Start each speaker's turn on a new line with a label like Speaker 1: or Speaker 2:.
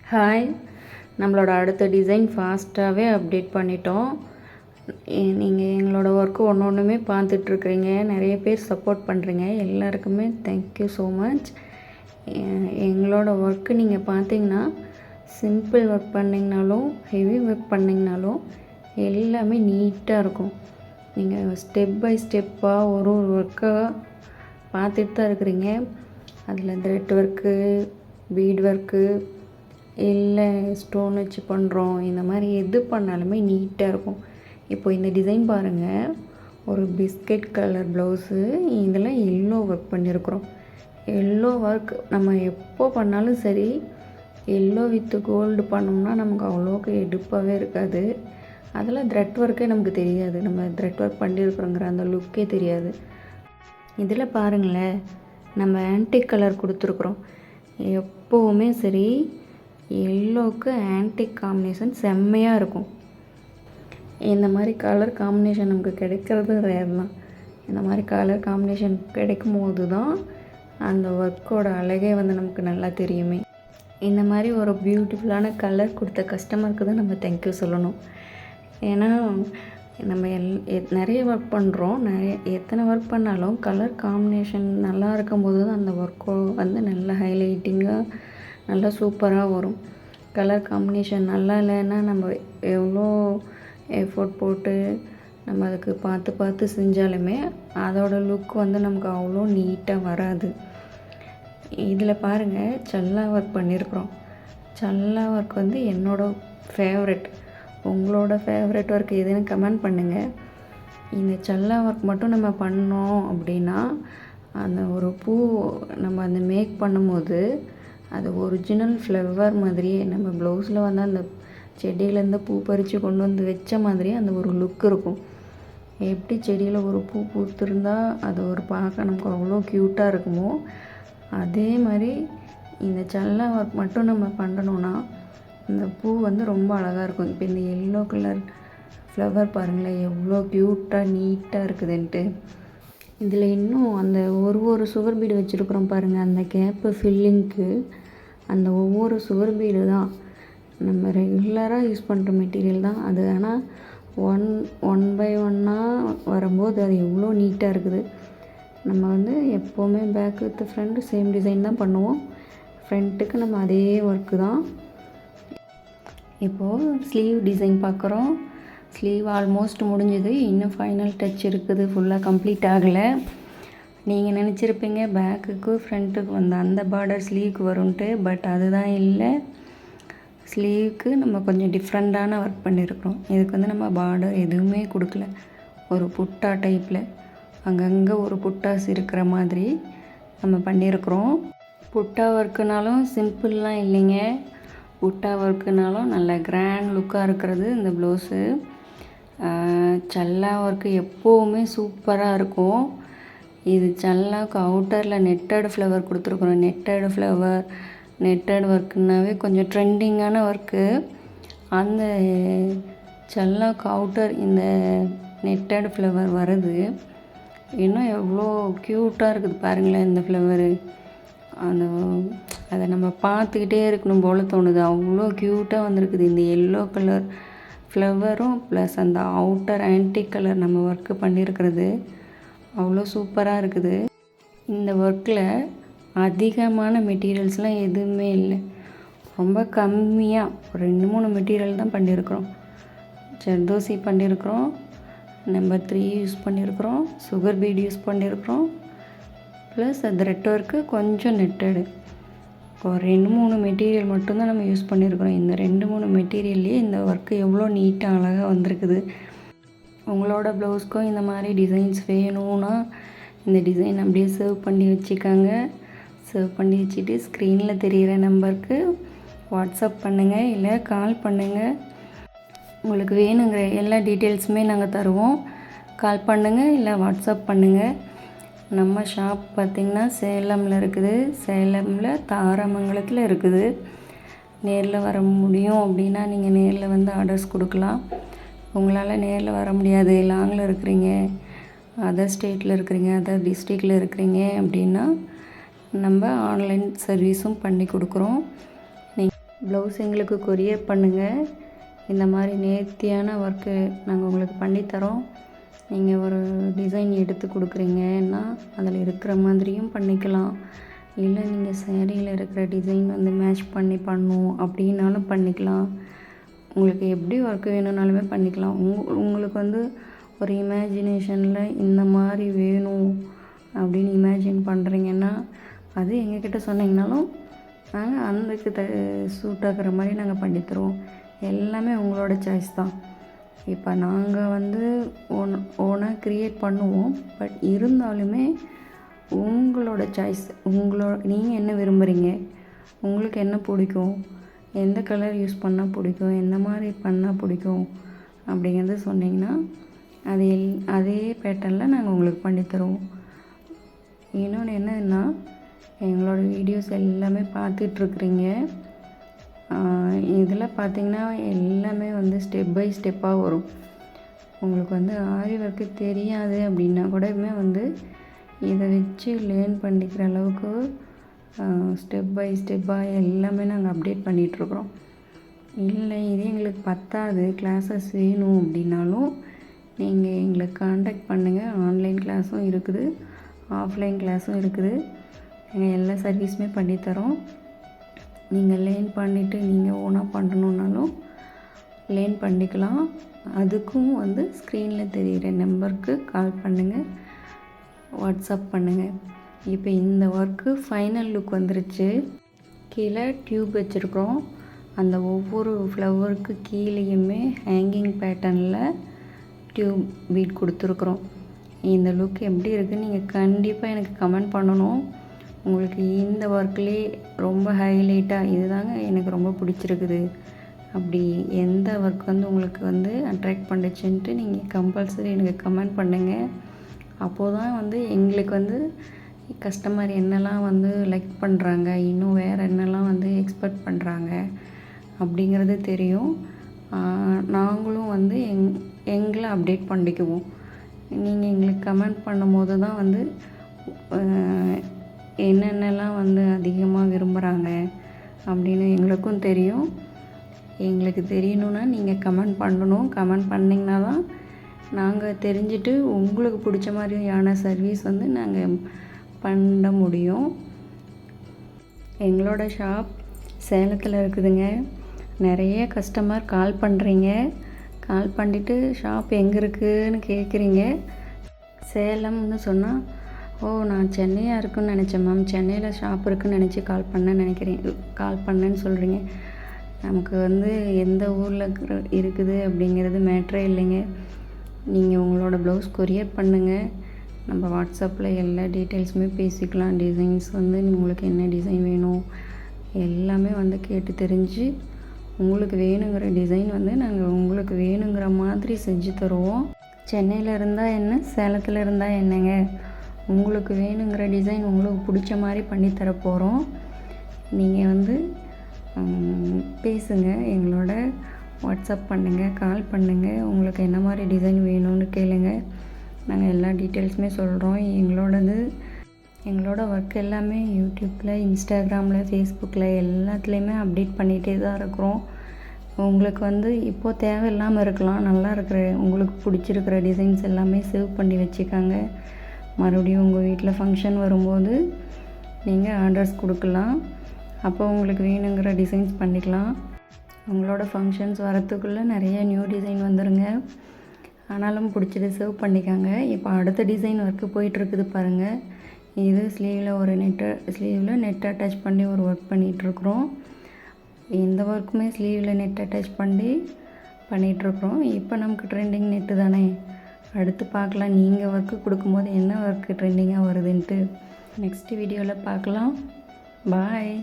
Speaker 1: Hi, நம்மளோட அடுத்த design ஃபாஸ்ட்டாகவே update பண்ணிட்டோம். நீங்கள் எங்களோட ஒர்க்கு ஒன்றுமே பார்த்துட்ருக்குறீங்க. நிறைய பேர் சப்போர்ட் பண்ணுறீங்க. எல்லாருக்குமே தேங்க்யூ ஸோ மச். எங்களோட ஒர்க்கு நீங்கள் பார்த்தீங்கன்னா சிம்பிள் ஒர்க் பண்ணிங்கனாலும் ஹெவி ஒர்க் பண்ணிங்கனாலும் எல்லாமே நீட்டாக இருக்கும். நீங்கள் ஸ்டெப் பை ஸ்டெப்பாக ஒரு ஒர்க்காக பார்த்துட்டு தான் இருக்கிறீங்க. அதில் த்ரெட் ஒர்க்கு, பீட் ஒர்க்கு, இல்லை ஸ்டோன் வச்சு பண்ணுறோம். இந்த மாதிரி எது பண்ணாலுமே நீட்டாக இருக்கும். இப்போ இந்த டிசைன் பாருங்கள், ஒரு பிஸ்கட் கலர் ப்ளவுஸு. இதெல்லாம் எல்லோ ஒர்க் பண்ணியிருக்கிறோம். எல்லோ ஒர்க் நம்ம எப்போ பண்ணாலும் சரி, எல்லோ வித் கோல்டு பண்ணோம்னா நமக்கு அவ்வளோக்கு எடுப்பாகவே இருக்காது. அதில் த்ரெட் ஒர்க்கே நமக்கு தெரியாது. நம்ம த்ரெட் ஒர்க் பண்ணியிருக்கிறோங்கிற அந்த லுக்கே தெரியாது. இதில் பாருங்களேன், நம்ம ஆன்டிக் கலர் கொடுத்துருக்குறோம். எப்போவுமே சரி, எல்லோவுக்கு ஆன்டிக் காம்பினேஷன் செம்மையாக இருக்கும். இந்த மாதிரி கலர் காம்பினேஷன் நமக்கு கிடைக்கிறது ரேர் தான். இந்த மாதிரி கலர் காம்பினேஷன் கிடைக்கும் போது தான் அந்த ஒர்க்கோட அழகே நமக்கு நல்லா தெரியுமே. இந்த மாதிரி ஒரு பியூட்டிஃபுல்லான கலர் கொடுத்த கஸ்டமருக்கு தான் நம்ம தேங்க்யூ சொல்லணும். ஏன்னா நம்ம நிறைய ஒர்க் பண்ணுறோம். எத்தனை ஒர்க் பண்ணாலும் கலர் காம்பினேஷன் நல்லா இருக்கும்போது தான் அந்த ஒர்க்கோ நல்லா ஹைலைட்டிங்காக நல்லா சூப்பராக வரும். கலர் காம்பினேஷன் நல்லா இல்லைன்னா நம்ம எவ்வளோ எஃபோர்ட் போட்டு நம்ம அதுக்கு பார்த்து செஞ்சாலுமே அதோட லுக் நமக்கு அவ்வளோ நீட்டாக வராது. இதில் பாருங்கள், சல்லா ஒர்க் பண்ணியிருக்கிறோம். சல்லா ஒர்க் என்னோடய ஃபேவரெட். உங்களோட ஃபேவரெட் ஒர்க் எதுன்னு கமெண்ட் பண்ணுங்கள். இந்த சல்லா ஒர்க் மட்டும் நம்ம பண்ணோம் அப்படின்னா அந்த ஒரு பூ நம்ம அந்த மேக் பண்ணும்போது அது ஒரிஜினல் ஃப்ளவர் மாதிரியே நம்ம ப்ளவுஸில் அந்த செடியிலேருந்து பூ பறித்து கொண்டு வந்து வச்ச மாதிரியே அந்த ஒரு லுக் இருக்கும். எப்படி செடியில் ஒரு பூ பூத்திருந்தால் அது ஒரு பார்க்க நமக்கு அவ்வளோ க்யூட்டாக இருக்குமோ, அதே மாதிரி இந்த சல்லா ஒர்க் மட்டும் நம்ம பண்ணணுன்னா இந்த பூ ரொம்ப அழகாக இருக்கும். இப்போ இந்த எல்லோ கலர் ஃப்ளவர் பாருங்களேன், எவ்வளோ க்யூட்டாக நீட்டாக இருக்குதுன்ட்டு. இதில் இன்னும் அந்த ஒரு சுகர் பீடு வச்சுருக்குறோம் பாருங்கள். அந்த கேப்பு ஃபில்லிங்க்கு அந்த ஒவ்வொரு சுகர் பீடு தான் நம்ம ரெகுலராக யூஸ் பண்ணுற மெட்டீரியல் தான் அது. ஆனால் ஒன் பை ஒன்னாக வரும்போது அது எவ்வளோ நீட்டாக இருக்குது. நம்ம எப்போவுமே back with front same design தான் பண்ணுவோம். ஃப்ரண்ட்டுக்கு நம்ம அதே ஒர்க்கு தான். இப்போது ஸ்லீவ் டிசைன் பார்க்குறோம். ஸ்லீவ் ஆல்மோஸ்ட் முடிஞ்சது. இன்னும் ஃபைனல் டச் இருக்குது, ஃபுல்லாக கம்ப்ளீட் ஆகலை. நீங்கள் நினச்சிருப்பீங்க பேக்குக்கு ஃப்ரண்ட்டுக்கு அந்த பார்டர் ஸ்லீவுக்கு வரும்ன்ட்டு. பட் அதுதான் இல்லை. ஸ்லீவுக்கு நம்ம கொஞ்சம் டிஃப்ரெண்ட்டான ஒர்க் பண்ணியிருக்கிறோம். இதுக்கு நம்ம பார்டர் எதுவுமே கொடுக்கல. ஒரு புட்டா டைப்பில் அங்கங்கே ஒரு புட்டாஸ் இருக்கிற மாதிரி நம்ம பண்ணியிருக்கிறோம். புட்டா ஒர்க்குனாலும் சிம்பிள்லாம் இல்லைங்க. புட்டா ஒர்க்குனாலும் நல்ல கிராண்ட் லுக்காக இருக்கிறது இந்த ப்ளவுஸு. சல்லா ஒர்க்கு எப்போவுமே சூப்பராக இருக்கும். இது சல்லாவுக்கு அவுட்டரில் நெட்டட் ஃப்ளவர் கொடுத்துருக்குறோம். நெட்டட் ஒர்க்குனாவே கொஞ்சம் ட்ரெண்டிங்கான ஒர்க்கு. அந்த சல்லாவுக்கு அவுட்டர் இந்த நெட்டட் ஃப்ளவர் வருது. இன்னும் எவ்வளோ க்யூட்டாக இருக்குது பாருங்களேன் இந்த ஃப்ளவரு. அதை நம்ம பார்த்துக்கிட்டே இருக்கணும் போல் தோணுது. அவ்வளோ க்யூட்டாக வந்திருக்குது இந்த எல்லோ கலர் ஃப்ளவரும் ப்ளஸ் அந்த அவுட்டர் ஆன்டிக் கலர் நம்ம ஒர்க்கு பண்ணியிருக்கிறது அவ்வளோ சூப்பராக இருக்குது. இந்த ஒர்க்கில் அதிகமான மெட்டீரியல்ஸ்லாம் எதுவுமே இல்லை. ரொம்ப கம்மியாக ஒரு 2-3 மெட்டீரியல் தான் பண்ணியிருக்கிறோம். ஜர்தோசி பண்ணியிருக்கிறோம், நம்பர் 3 யூஸ் பண்ணியிருக்கிறோம், சுகர் பீட் யூஸ் பண்ணியிருக்கிறோம், ப்ளஸ் த்ரெட் ஒர்க்கு கொஞ்சம் நெட்டடு. ஒரு 2-3 மெட்டீரியல் மட்டும்தான் நம்ம யூஸ் பண்ணியிருக்கிறோம். இந்த 2-3 மெட்டீரியல்லையே இந்த ஒர்க்கு எவ்வளோ நீட்டாக அழகாக வந்திருக்குது. உங்களோட ப்ளவுஸ்க்கும் இந்த மாதிரி டிசைன்ஸ் வேணும்னா இந்த டிசைன் அப்படியே சேவ் பண்ணி வச்சுக்காங்க. சேவ் பண்ணி வச்சுட்டு ஸ்க்ரீனில் தெரிகிற நம்பருக்கு வாட்ஸ்அப் பண்ணுங்கள், இல்லை கால் பண்ணுங்கள். உங்களுக்கு வேணுங்கிற எல்லா டீட்டெயில்ஸுமே நாங்கள் தருவோம். கால் பண்ணுங்கள், இல்லை வாட்ஸ்அப் பண்ணுங்கள். நம்ம ஷாப் பார்த்திங்கன்னா சேலமில் இருக்குது. சேலமில் தாரமங்கலத்தில் இருக்குது. நேரில் வர முடியும் அப்படின்னா நீங்கள் நேரில் ஆர்டர்ஸ் கொடுக்கலாம். உங்களால் நேரில் வர முடியாது, லாங்கில் இருக்கிறீங்க, அதர் ஸ்டேட்டில் இருக்கிறீங்க, அதர் டிஸ்ட்ரிக்டில் இருக்கிறீங்க அப்படின்னா நம்ம ஆன்லைன் சர்வீஸும் பண்ணி கொடுக்குறோம். ப்ளவுஸ் எங்களுக்கு கொரியர் பண்ணுங்கள். இந்த மாதிரி நேர்த்தியான ஒர்க்கு நாங்கள் உங்களுக்கு பண்ணித்தரோம். நீங்கள் ஒரு டிசைன் எடுத்து கொடுக்குறீங்கன்னா அதில் இருக்கிற மாதிரியும் பண்ணிக்கலாம். இல்லை நீங்கள் சேரீயில் இருக்கிற டிசைன் வந்து மேட்ச் பண்ணி பண்ணணும் அப்படின்னாலும் பண்ணிக்கலாம். உங்களுக்கு எப்படி ஒர்க்கு வேணும்னாலுமே பண்ணிக்கலாம். உங்களுக்கு வந்து ஒரு இமேஜினேஷனில் இந்த மாதிரி வேணும் அப்படின்னு இமேஜின் பண்ணுறீங்கன்னா அது எங்ககிட்ட சொன்னீங்கனாலும் நாங்கள் அதுக்கு சூட் ஆகிற மாதிரி நாங்கள் பண்ணித்தருவோம். எல்லாமே உங்களோட சாய்ஸ் தான். இப்போ நாங்கள் வந்து ஓனாக க்ரியேட் பண்ணுவோம். பட் இருந்தாலுமே உங்களோட சாய்ஸ். நீங்கள் என்ன விரும்புகிறீங்க, உங்களுக்கு என்ன பிடிக்கும், எந்த கலர் யூஸ் பண்ணால் பிடிக்கும், எந்த மாதிரி பண்ணால் பிடிக்கும் அப்படிங்கிறது சொன்னிங்கன்னா அதே பேட்டர்னில் நாங்கள் உங்களுக்கு பண்ணித்தருவோம். இன்னொன்று என்னதுன்னா, எங்களோட வீடியோஸ் எல்லாமே பார்த்துட்ருக்குறீங்க. இதில் பார்த்திங்கன்னா எல்லாமே வந்து ஸ்டெப் பை ஸ்டெப்பாக வரும். உங்களுக்கு வந்து ஆரி ஒர்க்கு தெரியாது அப்படின்னா கூடமே வந்து இதை வச்சு லேர்ன் பண்ணிக்கிற அளவுக்கு ஸ்டெப் பை ஸ்டெப்பாக எல்லாமே நாங்கள் அப்டேட் பண்ணிகிட்ருக்குறோம். இல்லை இது எங்களுக்கு பத்தாது, கிளாஸஸ் வேணும் அப்படின்னாலும் நீங்கள் எங்களை காண்டாக்ட் பண்ணுங்கள். ஆன்லைன் கிளாஸும் இருக்குது, ஆஃப்லைன் கிளாஸும் இருக்குது. நாங்கள் எல்லா சர்வீஸுமே பண்ணித்தரோம். நீங்கள் லேர்ன் பண்ணிவிட்டு நீங்கள் ஓனாக பண்ணணுன்னாலும் லேர்ன் பண்ணிக்கலாம். அதுக்கும் வந்து ஸ்க்ரீனில் தெரிகிற நம்பருக்கு கால் பண்ணுங்கள், வாட்ஸ்அப் பண்ணுங்கள். இப்போ இந்த ஒர்க்கு ஃபைனல் லுக் வந்துருச்சு. கீழே டியூப் வச்சுருக்குறோம். அந்த ஒவ்வொரு ஃப்ளவருக்கு கீழேயுமே ஹேங்கிங் பேட்டர்னில் டியூப் பீட் கொடுத்துருக்குறோம். இந்த லுக் எப்படி இருக்குதுன்னு நீங்கள் கண்டிப்பாக எனக்கு கமெண்ட் பண்ணணும். உங்களுக்கு இந்த ஒர்க்லேயே ரொம்ப ஹைலைட்டாக இதுதாங்க எனக்கு ரொம்ப பிடிச்சிருக்குது, அப்படி எந்த ஒர்க் வந்து உங்களுக்கு வந்து அட்ராக்ட் பண்ணுச்சுன்ட்டு நீங்கள் கம்பல்சரி எனக்கு கமெண்ட் பண்ணுங்கள். அப்போது தான் வந்து எங்களுக்கு வந்து கஸ்டமர் என்னெல்லாம் வந்து லைக் பண்ணுறாங்க, இன்னும் வேறு என்னெல்லாம் வந்து எக்ஸ்பெக்ட் பண்ணுறாங்க அப்படிங்கிறது தெரியும். நாங்களும் வந்து எங்களை அப்டேட் பண்ணிக்குவோம். நீங்கள் எங்களுக்கு கமெண்ட் பண்ணும்போது தான் வந்து என்னென்னலாம் வந்து அதிகமாக விரும்புகிறாங்க அப்படின்னு எங்களுக்கும் தெரியும். எங்களுக்கு தெரியணுன்னா நீங்கள் கமெண்ட் பண்ணணும். கமெண்ட் பண்ணிங்கன்னா தான் நாங்கள் தெரிஞ்சுட்டு உங்களுக்கு பிடிச்ச மாதிரியான சர்வீஸ் வந்து நாங்கள் பண்ண முடியும். எங்களோட ஷாப் சேலத்தில் இருக்குதுங்க. நிறைய கஸ்டமர் கால் பண்ணுறீங்க. கால் பண்ணிவிட்டு ஷாப் எங்கே இருக்குதுன்னு கேட்குறீங்க. சேலம்னு சொன்னால் நான் சென்னையாக இருக்குன்னு நினச்சேன் மேம், சென்னையில் ஷாப் இருக்குதுன்னு நினச்சி கால் பண்ணேன்னு சொல்கிறீங்க. நமக்கு வந்து எந்த ஊரில் இருக்குது அப்படிங்கிறது மேட்ரே இல்லைங்க. நீங்கள் உங்களோட ப்ளவுஸ் கொரியர் பண்ணுங்கள். நம்ம வாட்ஸ்அப்பில் எல்லா டீட்டெயில்ஸுமே பேசிக்கலாம். டிசைன்ஸ் வந்து உங்களுக்கு என்ன டிசைன் வேணும் எல்லாமே வந்து கேட்டு தெரிஞ்சு உங்களுக்கு வேணுங்கிற டிசைன் வந்து நாங்கள் உங்களுக்கு வேணுங்கிற மாதிரி செஞ்சு தருவோம். சென்னையில் இருந்தால் என்ன, சேலத்தில் இருந்தால் என்னங்க, உங்களுக்கு வேணுங்கிற டிசைன் உங்களுக்கு பிடிச்ச மாதிரி பண்ணித்தர போகிறோம். நீங்கள் வந்து பேசுங்க, எங்களோட வாட்ஸ்அப் பண்ணுங்கள், கால் பண்ணுங்கள். உங்களுக்கு என்ன மாதிரி டிசைன் வேணும்னு கேளுங்க. நாங்கள் எல்லா டீட்டெயில்ஸுமே சொல்கிறோம். எங்களோட ஒர்க் எல்லாமே யூடியூப்பில், இன்ஸ்டாகிராமில், ஃபேஸ்புக்கில் எல்லாத்துலேயுமே அப்டேட் பண்ணிகிட்டே தான் இருக்கிறோம். உங்களுக்கு வந்து இப்போது தேவையில்லாமல் இருக்கலாம், நல்லா இருக்கிற உங்களுக்கு பிடிச்சிருக்கிற டிசைன்ஸ் எல்லாமே சேவ் பண்ணி வச்சுக்காங்க. மறுபடியும் உங்கள் வீட்டில் ஃபங்க்ஷன் வரும்போது நீங்கள் ஆர்டர்ஸ் கொடுக்கலாம். அப்போ உங்களுக்கு வேணுங்கிற டிசைன்ஸ் பண்ணிக்கலாம். உங்களோட ஃபங்க்ஷன்ஸ் வரத்துக்குள்ளே நிறைய நியூ டிசைன் வந்துடுங்க. ஆனாலும் பிடிச்சது சேவ் பண்ணிக்காங்க. இப்போ அடுத்த டிசைன் ஒர்க்கு போயிட்டுருக்குது பாருங்கள். இது ஸ்லீவில் நெட் அட்டாச் பண்ணி ஒரு ஒர்க் பண்ணிகிட்ருக்குறோம். இந்த ஒர்க்குமே ஸ்லீவில் நெட் அட்டாச் பண்ணி பண்ணிகிட்ருக்குறோம். இப்போ நமக்கு ட்ரெண்டிங் நெட்டு தானே. அடுத்து பார்க்கலாம் நீங்கள் ஒர்க்கு கொடுக்கும்போது என்ன ஒர்க்கு ட்ரெண்டிங்காக வருதுன்ட்டு. நெக்ஸ்ட் வீடியோவில் பார்க்கலாம். பாய்.